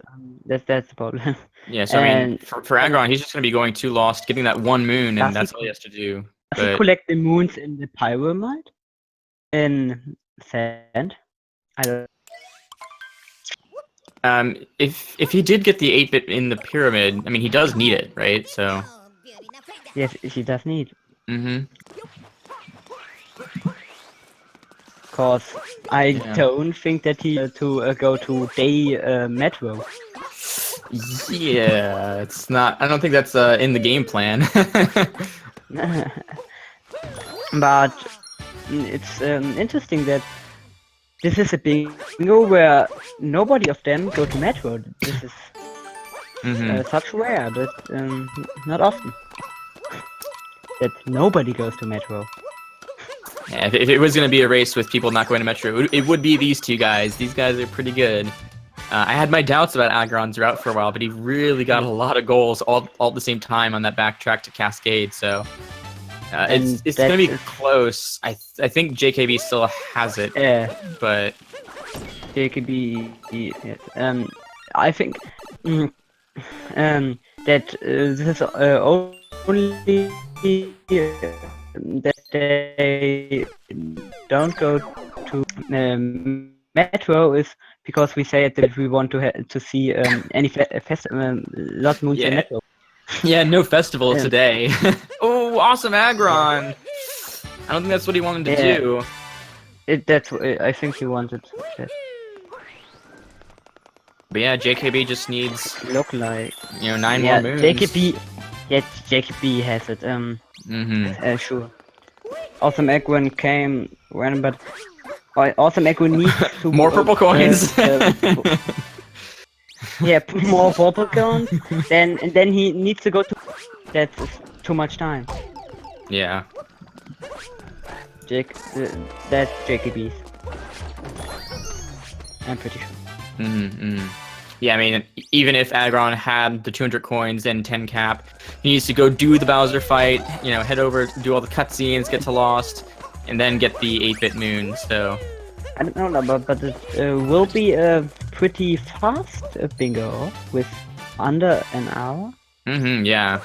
That's the problem. Yeah, so I mean, for Aggron, he's just going to be going to Lost, getting that 1 moon, and that's all he has to do. Does he collect the moons in the Pyramid? In Sand? I don't. If he did get the 8-bit in the Pyramid, I mean, he does need it, right? So. Yes, he does need. Mm-hmm. Cause I Yeah. don't think that he to go to day metro. Yeah, it's not. I don't think that's in the game plan. But it's interesting that this is a bingo where nobody of them go to metro. This is Mm-hmm. such rare that not often that nobody goes to metro. Yeah, if it was going to be a race with people not going to Metro, it would be these two guys. These guys are pretty good. I had my doubts about Aggron's route for a while, but he really got a lot of goals all at the same time on that backtrack to Cascade. So And it's that going to be is close. I think JKB still has it, but JKB. Yes. I think mm, that this is only that they don't go to metro is because we said that we want to see any lot moons in yeah, metro. yeah, no festival Um, today. Oh, awesome Aggron! I don't think that's what he wanted to yeah, do. that's I think he wanted that. But yeah, JKB just needs Look like 9 more yeah, moons. JKB. Yes, JKB has it. Mm-hmm. Sure. AwesomeAggron came when, but AwesomeAggron needs to More purple coins. yeah, put more purple coins. Then and then he needs to go to. That's too much time. Yeah. That's JKB's. I'm pretty sure. Mm-hmm. Yeah, I mean, even if Aggron had the 200 coins and 10 cap, he needs to go do the Bowser fight, head over, do all the cutscenes, get to Lost, and then get the 8-bit moon, so... I don't know, but it will be a pretty fast bingo with under an hour. Mm-hmm, yeah.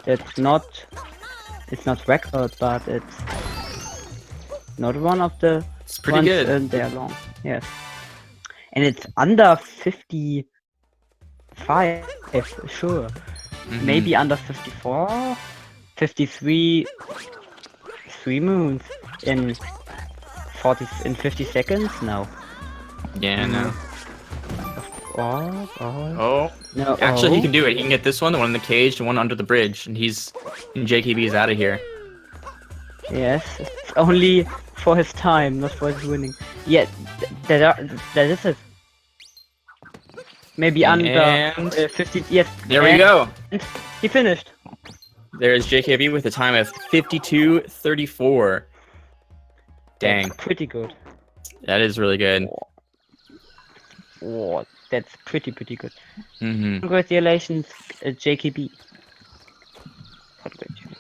It's not record, but it's not one of the It's pretty ones good. they are long. Yes. And it's under 55, sure. Mm-hmm. Maybe under 54, 53, 3 moons in 50 seconds? No. Yeah, no. Oh. No. Actually, he can do it. He can get this one, the one in the cage, the one under the bridge, and JKB is out of here. Yes, it's only for his time, not for his winning. Yeah, that is it. Maybe under 50. Yes. There we go. He finished. There is JKB with a time of 52:34. Dang. That's pretty good. That is really good. Oh, that's pretty good. Mm-hmm. Congratulations, JKB. Congratulations.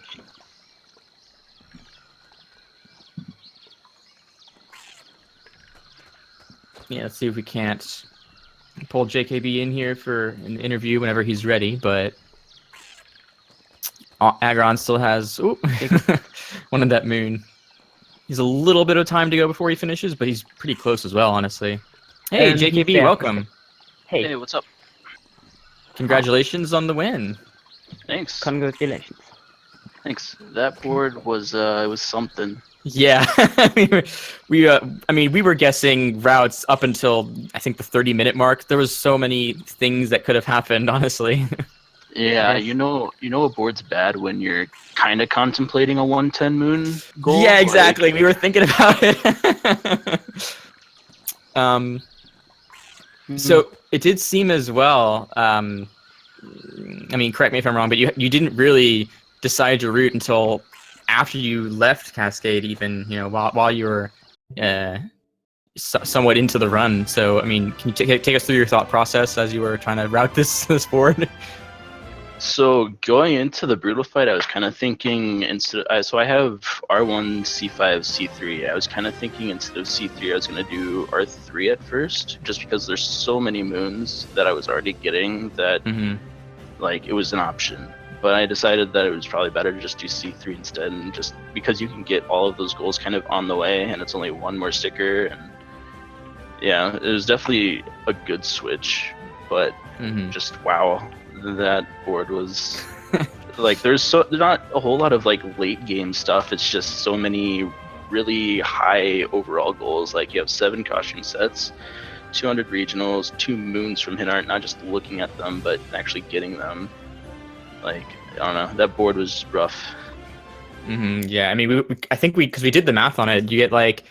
Yeah, let's see if we can't pull JKB in here for an interview whenever he's ready, but Aggron still has one of that moon. He's a little bit of time to go before he finishes, but he's pretty close as well, honestly. Hey, JKB, welcome. Hey, what's up? Congratulations on the win. Thanks. Congratulations. Thanks. That board was it was something. Yeah, we were guessing routes up until I think the 30-minute mark. There was so many things that could have happened, honestly. Yeah, you know a board's bad when you're kind of contemplating a 110 moon goal. Yeah, exactly. We were thinking about it. So it did seem as well. I mean, correct me if I'm wrong, but you didn't really decide your route until after you left Cascade, even while you were somewhat into the run. So I mean, can you take us through your thought process as you were trying to route this board? So going into the brutal fight, I was kind of thinking so I have R1, C5, C3. I was kind of thinking instead of C3, I was going to do R3 at first, just because there's so many moons that I was already getting that like it was an option. But I decided that it was probably better to just do C3 instead, and just because you can get all of those goals kind of on the way, and it's only one more sticker, and yeah, it was definitely a good switch. But just wow. That board was like there's not a whole lot of like late game stuff. It's just so many really high overall goals. Like you have 7 costume sets, 200 regionals, 2 moons from hit art. Not just looking at them, but actually getting them. Like I don't know, that board was rough. Yeah, I mean, I think because we did the math on it, you get like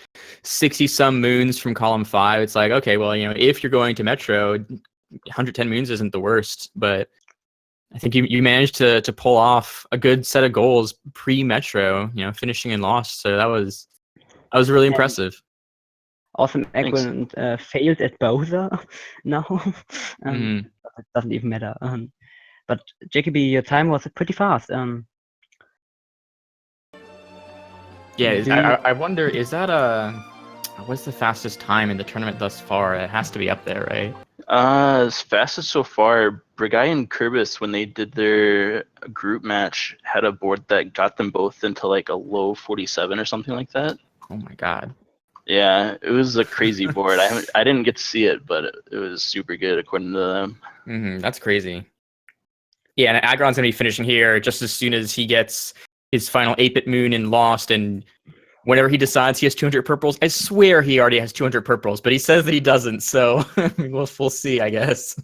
60 some moons from column 5. It's like, okay, well, if you're going to Metro, 110 moons isn't the worst, but I think you managed to pull off a good set of goals pre-Metro, finishing in Lost. So that was really impressive. AwesomeAggron failed at Bowser now. It doesn't even matter. But JKB, your time was pretty fast. Yeah, I wonder, is that what's the fastest time in the tournament thus far? It has to be up there, right? As fastest so far, Brigai and Kerbis, when they did their group match, had a board that got them both into like a low 47 or something like that. Oh my god. Yeah, it was a crazy board. I didn't get to see it, but it was super good according to them. That's crazy. Yeah, and Aggron's gonna be finishing here just as soon as he gets his final 8-bit moon in Lost, and whenever he decides he has 200 purples, I swear he already has 200 purples, but he says that he doesn't, so we'll see, I guess.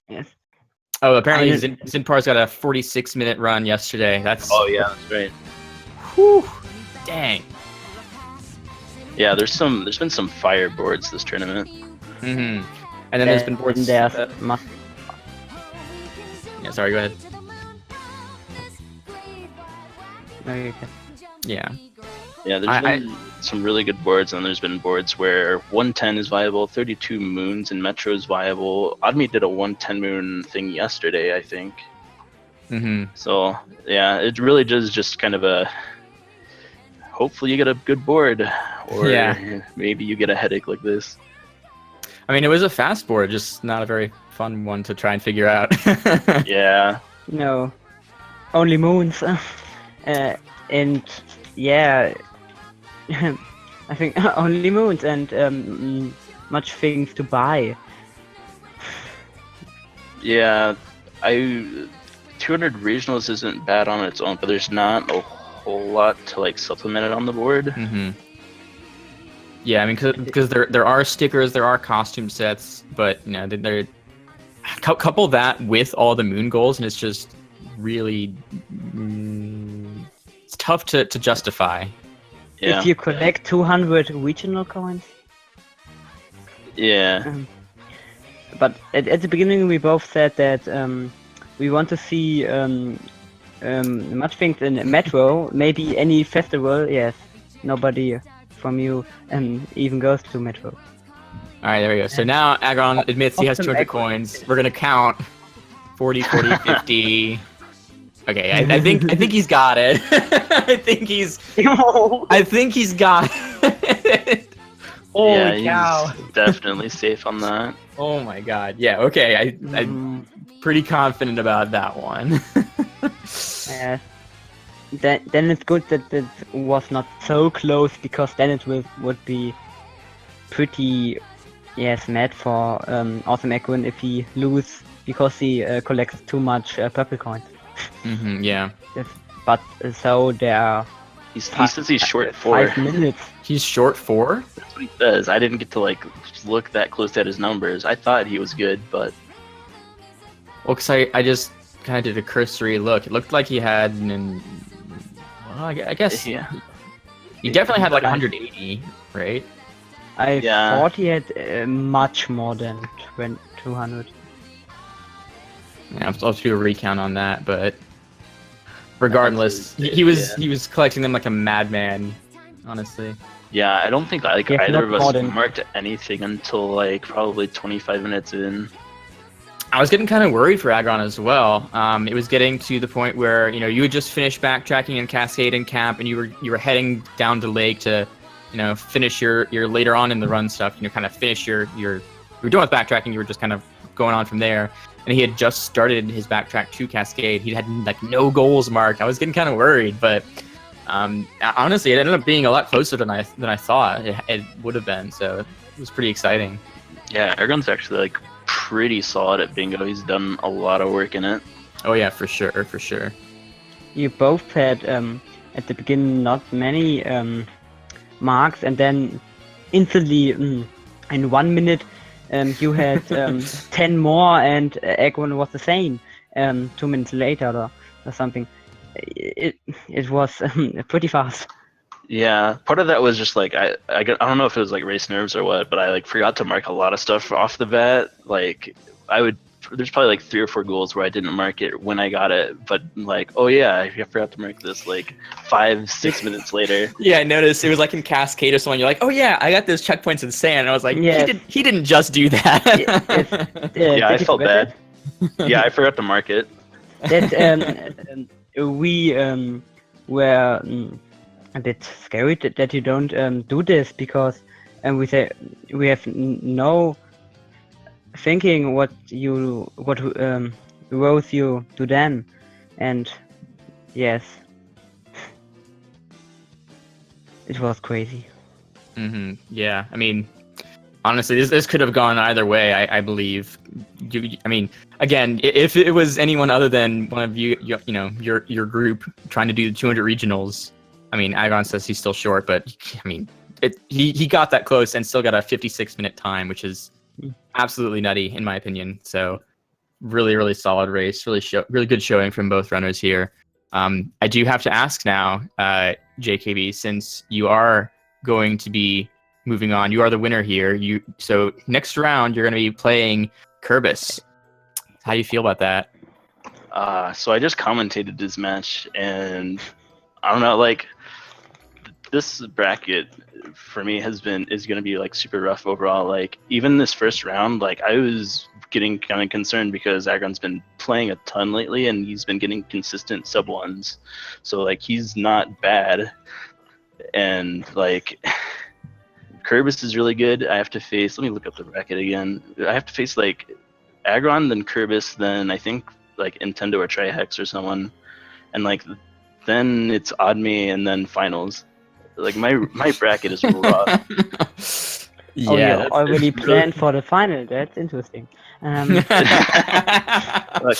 Yes. Oh, apparently Zinpar's got a 46-minute run yesterday. Oh yeah, that's right. Whew, dang. Yeah, there's been some fire boards this tournament. And then there's been boards. Yeah, sorry, go ahead. No, you can. Yeah. Yeah, there's been some really good boards, and there's been boards where 110 is viable, 32 moons in Metro is viable. Oddme did a 110 moon thing yesterday, I think. So, yeah, it really does just kind of a... Hopefully you get a good board, or maybe you get a headache like this. I mean, it was a fast board, just not a very fun one to try and figure out. Yeah. No. Only moons. And yeah, I think only moons and much things to buy. Yeah, 200 regionals isn't bad on its own, but there's not a whole lot to like supplement it on the board. Yeah, I mean, because there are stickers, there are costume sets, but they're couple that with all the moon goals, and it's just really it's tough to justify. Yeah. If you collect 200 regional coins. Yeah. But at the beginning we both said that we want to see much things in Metro, maybe any festival. Yes, nobody from you even goes to Metro. Alright, there we go. So now Aggron admits he has 200 coins. We're gonna count 40, 40, 50. Okay, I think he's got it. I think he's got it. Holy cow. He's definitely safe on that. Oh my god. Yeah, okay. I'm pretty confident about that one. Then it's good that it was not so close, because then it would be pretty mad for AwesomeAggron if he lose because he collects too much purple coins. Yeah. Yes, but so there are. He says he's short 4. 5 minutes. He's short 4? That's what he says. I didn't get to like look that close at his numbers. I thought he was good, but well, because I just kind of did a cursory look. It looked like he had I guess he definitely had like 180, right? I thought he had much more than 200. Yeah, I'll do a recount on that, but regardless, he was collecting them like a madman, honestly. Yeah, I don't think either of us marked anything until like probably 25 minutes in. I was getting kind of worried for Aggron as well. It was getting to the point where you had just finished backtracking in Cascade and Camp, and you were heading down to Lake to finish your later on in the run stuff. Kind of finish you were done with backtracking. You were just kind of going on from there. And he had just started his backtrack to Cascade. He had like no goals marked. I was getting kind of worried, but honestly, it ended up being a lot closer than I thought it would have been. So it was pretty exciting. Yeah, Aggron's actually like pretty solid at bingo. He's done a lot of work in it. Oh yeah, for sure. you both had at the beginning not many marks, and then instantly in 1 minute you had 10 more, and Aggron was the same 2 minutes later or something. It was pretty fast. Yeah, part of that was just like I don't know if it was like race nerves or what, but I like forgot to mark a lot of stuff off the bat. Like there's probably like 3 or 4 goals where I didn't mark it when I got it, but like, oh yeah, I forgot to mark this like 5-6 minutes later. Yeah, I noticed it was like in Cascade or something. You're like, oh yeah, I got those checkpoints in sand. And I was like, Yes. he didn't just do that. Yeah, I Did you felt forget bad. Yeah, I forgot to mark it. that we were a bit scared that you don't do this, because we say we have no thinking what roles you do then, and yes, it was crazy. Yeah, I mean, honestly, this could have gone either way. I believe. I mean, again, if it was anyone other than one of you know, your group trying to do the 200 regionals, I mean, Aggron says he's still short, but I mean, he got that close and still got a 56-minute time, which is absolutely nutty in my opinion. So, really solid race, really good showing from both runners here. I do have to ask now, JKB, since you are going to be moving on, you are the winner here. So next round you're going to be playing Kerbis. How do you feel about that? So I just commentated this match, and I don't know, like this bracket for me is going to be like super rough overall. Like even this first round, like I was getting kind of concerned because Aggron's been playing a ton lately, and he's been getting consistent sub ones. So like he's not bad, and like Kerbis is really good. I have to face. Let me look up the bracket again. I have to face like Aggron, then Kerbis, then I think like Nintendo or Trihex or someone, and like then it's Odd Me, and then finals. Like my bracket is rough. Yeah, Oh, you already planned for the final. That's interesting. Look,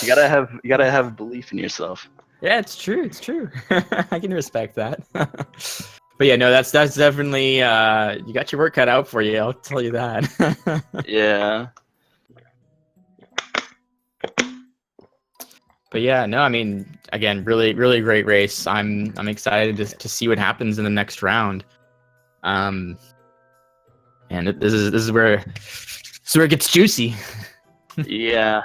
you gotta have belief in yourself. Yeah, it's true. It's true. I can respect that. But yeah, no, that's definitely you got your work cut out for you. I'll tell you that. Yeah. But yeah, no, I mean, again, really great race. I'm excited to see what happens in the next round. And this is where it gets juicy. Yeah.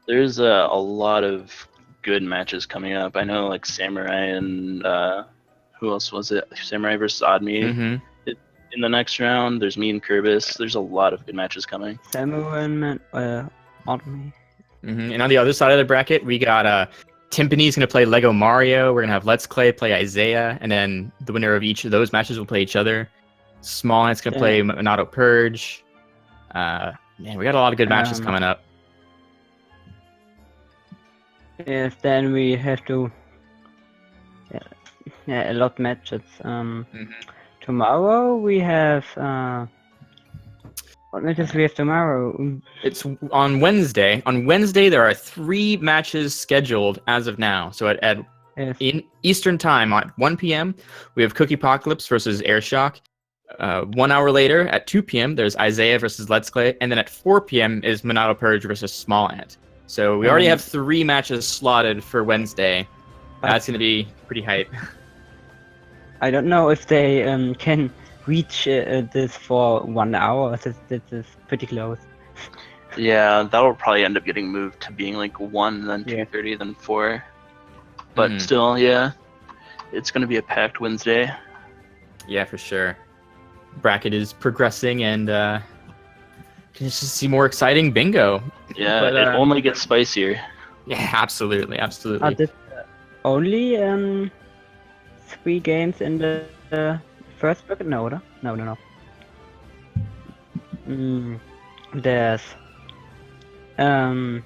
There's a lot of good matches coming up. I know like Samurai and who else was it? Samurai versus Odd Me in the next round. There's me and Kerbis. There's a lot of good matches coming. Samurai and Odd Me. And on the other side of the bracket, we got Timpani's going to play Lego Mario. We're going to have Let's Clay play Isaiah. And then the winner of each of those matches will play each other. Small Ant's going to play Monado Purge. Man, we got a lot of good matches coming up. Yes, then we have to... Yeah, a lot of matches. Tomorrow we have... What matches we have tomorrow? It's on Wednesday. On Wednesday, there are 3 matches scheduled as of now. So in Eastern Time at 1 p.m., we have Cookie Apocalypse versus Airshock. 1 hour later at 2 p.m., there's Isaiah versus Let's Clay. And then at 4 p.m. is Monado Purge versus Small Ant. So we already have 3 matches slotted for Wednesday. That's going to be pretty hype. I don't know if they can reach this for 1 hour. This is pretty close. Yeah, that'll probably end up getting moved to being like 1, then 2:30, then 4. But still, yeah, it's going to be a packed Wednesday. Yeah, for sure. Bracket is progressing, and can just see more exciting bingo. Yeah, but, it only gets spicier. Yeah, absolutely. Are this only 3 games in the first bracket? No. There's 1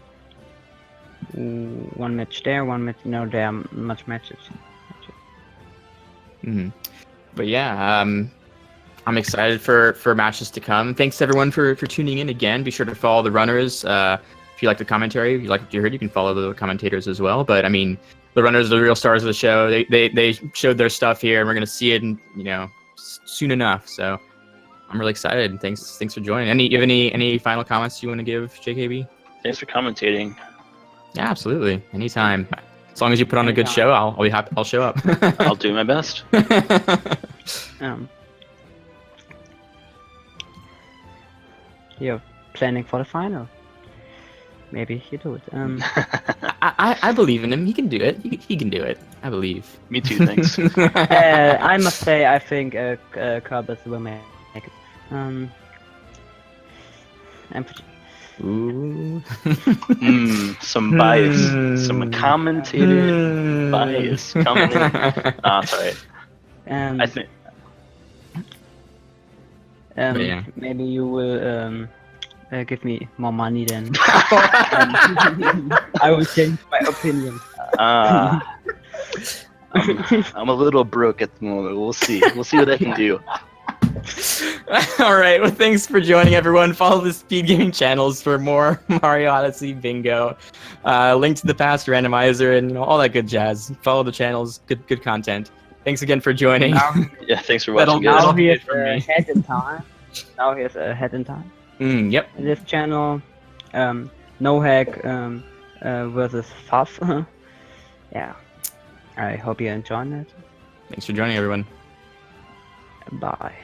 match there, 1 match. No, there are much matches. But yeah, I'm excited for matches to come. Thanks everyone for tuning in again. Be sure to follow the runners if you like the commentary, if you like what you heard, you can follow the commentators as well. But I mean, the runners are the real stars of the show. They showed their stuff here, and we're gonna see it, soon enough. So I'm really excited. Thanks for joining. You have any final comments you want to give, JKB? Thanks for commentating. Yeah, absolutely. Anytime. As long as you put on a good show, I'll be happy. I'll show up. I'll do my best. You're planning for the final. Maybe you do it. I believe in him. He can do it. He can do it. I believe. Me too, thanks. I must say, I think Carbus will make it. Ooh. Some bias, some commentated bias coming in. Sorry. I think. Yeah. Maybe you will give me more money then. I will change my opinion. I'm a little broke at the moment. We'll see. We'll see what I can do. All right. Well, thanks for joining, everyone. Follow the Speed Gaming channels for more Mario Odyssey bingo. Link to the past randomizer and all that good jazz. Follow the channels. Good content. Thanks again for joining. Yeah, thanks for watching, That'll guys. be it Here's from a me. head in time. Now here's a head in time. Yep. This channel, no hack versus Fuff. Yeah. I hope you enjoyed it. Thanks for joining, everyone. Bye.